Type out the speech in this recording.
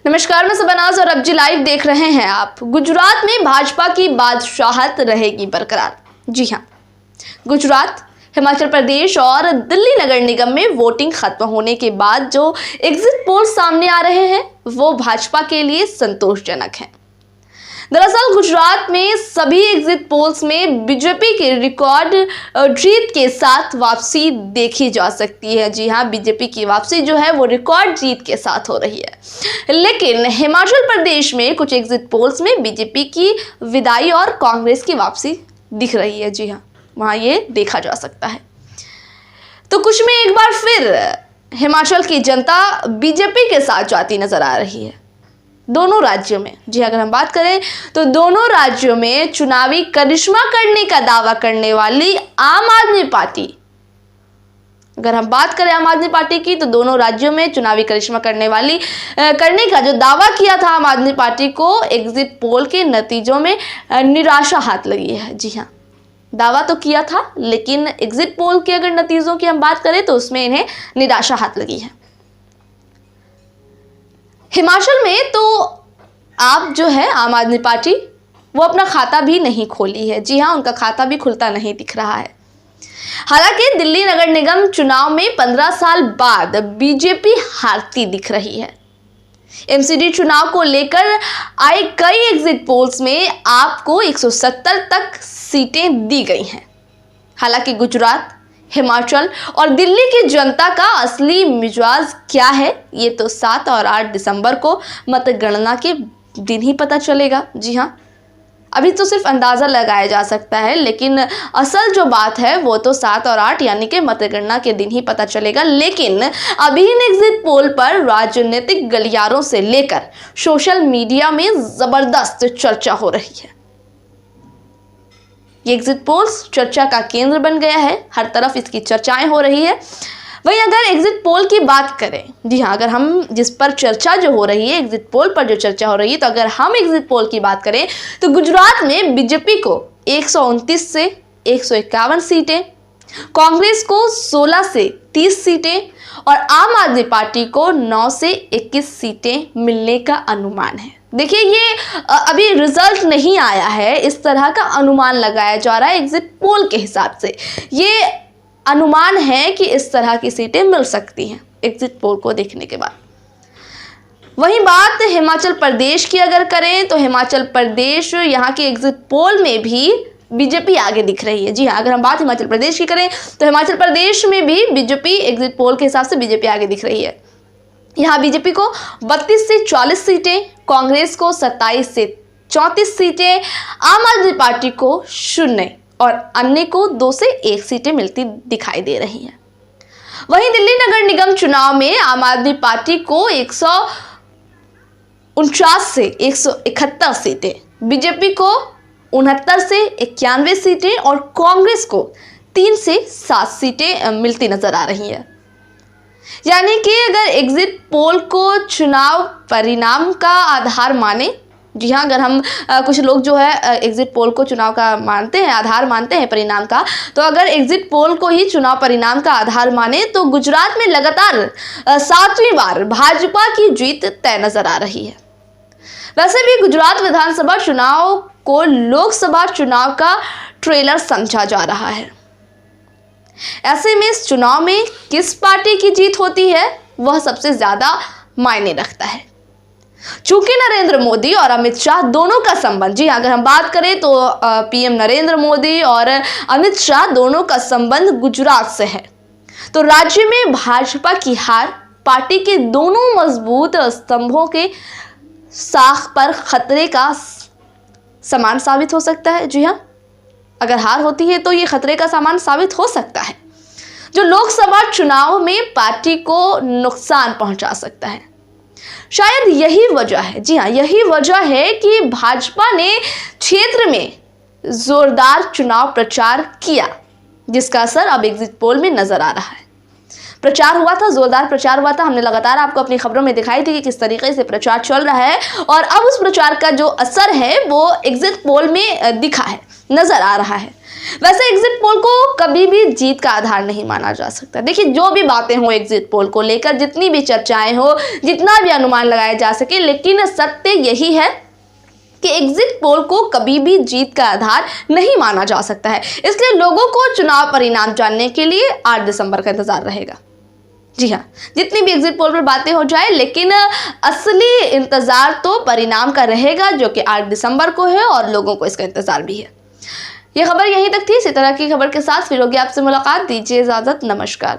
नमस्कार, मैं सबनाज और अबजी लाइव देख रहे हैं आप। गुजरात में भाजपा की बादशाहत रहेगी बरकरार। जी हां, गुजरात, हिमाचल प्रदेश और दिल्ली नगर निगम में वोटिंग खत्म होने के बाद जो एग्जिट पोल सामने आ रहे हैं वो भाजपा के लिए संतोषजनक हैं। दरअसल गुजरात में सभी एग्जिट पोल्स में बीजेपी के रिकॉर्ड जीत के साथ वापसी देखी जा सकती है। जी हां, बीजेपी की वापसी जो है वो रिकॉर्ड जीत के साथ हो रही है। लेकिन हिमाचल प्रदेश में कुछ एग्जिट पोल्स में बीजेपी की विदाई और कांग्रेस की वापसी दिख रही है। जी हां, वहां ये देखा जा सकता है। तो कुछ में एक बार फिर हिमाचल की जनता बीजेपी के साथ जाती नजर आ रही है। दोनों राज्यों में, जी अगर हम बात करें तो दोनों राज्यों में चुनावी करिश्मा करने का दावा करने वाली आम आदमी पार्टी, अगर हम बात करें आम आदमी पार्टी की, तो दोनों राज्यों में चुनावी करिश्मा करने का जो दावा किया था आम आदमी पार्टी को, एग्जिट पोल के नतीजों में निराशा हाथ लगी है। जी हाँ, दावा तो किया था लेकिन एग्जिट पोल के अगर नतीजों की हम बात करें तो उसमें इन्हें निराशा हाथ लगी है। हिमाचल में तो आप जो है आम आदमी पार्टी वो अपना खाता भी नहीं खोली है। जी हाँ, उनका खाता भी खुलता नहीं दिख रहा है। हालांकि दिल्ली नगर निगम चुनाव में 15 साल बाद बीजेपी हारती दिख रही है। एमसीडी चुनाव को लेकर आए कई एग्जिट पोल्स में आपको 170 तक सीटें दी गई हैं। हालांकि गुजरात, हिमाचल और दिल्ली की जनता का असली मिजाज क्या है ये तो 7 और 8 दिसंबर को मतगणना के दिन ही पता चलेगा। जी हाँ, अभी तो सिर्फ अंदाज़ा लगाया जा सकता है, लेकिन असल जो बात है वो तो 7 और 8 यानी कि मतगणना के दिन ही पता चलेगा। लेकिन अभी इन एग्जिट पोल पर राजनीतिक गलियारों से लेकर सोशल मीडिया में ज़बरदस्त चर्चा हो रही है। ये एग्जिट पोल्स चर्चा का केंद्र बन गया है, हर तरफ इसकी चर्चाएं हो रही है। वहीं अगर एग्जिट पोल की बात करें, जी हाँ, अगर हम जिस पर चर्चा जो हो रही है, एग्जिट पोल पर जो चर्चा हो रही है, तो अगर हम एग्जिट पोल की बात करें तो गुजरात में बीजेपी को 129 से 151 सीटें, कांग्रेस को 16 से 30 सीटें और आम आदमी पार्टी को 9 से 21 सीटें मिलने का अनुमान है। देखिए, ये अभी रिजल्ट नहीं आया है, इस तरह का अनुमान लगाया जा रहा है एग्जिट पोल के हिसाब से। ये अनुमान है कि इस तरह की सीटें मिल सकती हैं एग्जिट पोल को देखने के बाद। वहीं बात हिमाचल प्रदेश की अगर करें तो हिमाचल प्रदेश, यहाँ के एग्जिट पोल में भी बीजेपी आगे दिख रही है। जी हाँ, अगर हम बात हिमाचल प्रदेश की करें तो हिमाचल प्रदेश में भी बीजेपी एग्जिट पोल के हिसाब से बीजेपी आगे दिख रही है। यहाँ बीजेपी को 32 से 40 सीटें, कांग्रेस को 27 से 34 सीटें, आम आदमी पार्टी को 0 और अन्य को 2 से 1 सीटें मिलती दिखाई दे रही हैं। वहीं दिल्ली नगर निगम चुनाव में आम आदमी पार्टी को 149 से 171 सीटें, बीजेपी को 69 से 91 सीटें और कांग्रेस को 3 से 7 सीटें मिलती नजर आ रही हैं। यानी कि अगर एग्जिट पोल को चुनाव परिणाम का आधार माने, जी हाँ, अगर हम कुछ लोग जो है एग्जिट पोल को चुनाव का मानते हैं, आधार मानते हैं परिणाम का, तो अगर एग्जिट पोल को ही चुनाव परिणाम का आधार माने तो गुजरात में लगातार 7वीं बार भाजपा की जीत तय नजर आ रही है। वैसे भी गुजरात विधानसभा चुनाव को लोकसभा चुनाव का ट्रेलर समझा जा रहा है। ऐसे में इस चुनाव में किस पार्टी की जीत होती है वह सबसे ज्यादा मायने रखता है। चूंकि नरेंद्र मोदी और अमित शाह दोनों का संबंध, जी अगर हम बात करें तो पीएम नरेंद्र मोदी और अमित शाह दोनों का संबंध गुजरात से है, तो राज्य में भाजपा की हार पार्टी के दोनों मजबूत स्तंभों के साख पर खतरे का सामान साबित हो सकता है। जी हाँ, अगर हार होती है तो ये खतरे का सामान साबित हो सकता है, जो लोकसभा चुनाव में पार्टी को नुकसान पहुंचा सकता है। शायद यही वजह है, जी हाँ, यही वजह है कि भाजपा ने क्षेत्र में जोरदार चुनाव प्रचार किया, जिसका असर अब एग्जिट पोल में नजर आ रहा है। प्रचार हुआ था, जोरदार प्रचार हुआ था, हमने लगातार आपको अपनी खबरों में दिखाई थी कि किस तरीके से प्रचार चल रहा है और अब उस प्रचार का जो असर है वो एग्जिट पोल में दिखा है। नजर आ रहा है। वैसे एग्जिट पोल को कभी भी जीत का आधार नहीं माना जा सकता। देखिए, जो भी बातें हो एग्जिट पोल को लेकर, जितनी भी चर्चाएं हो, जितना भी अनुमान लगाया जा सके, लेकिन सत्य यही है कि एग्जिट पोल को कभी भी जीत का आधार नहीं माना जा सकता है। इसलिए लोगों को चुनाव परिणाम जानने के लिए 8 दिसंबर का इंतजार रहेगा। जी हाँ, जितनी भी एग्जिट पोल पर बातें हो जाए, लेकिन असली इंतजार तो परिणाम का रहेगा, जो कि 8 दिसंबर को है और लोगों को इसका इंतजार भी है। यह खबर यहीं तक थी। इसी तरह की खबर के साथ फिर होगी आपसे मुलाकात। दीजिए इजाजत, नमस्कार।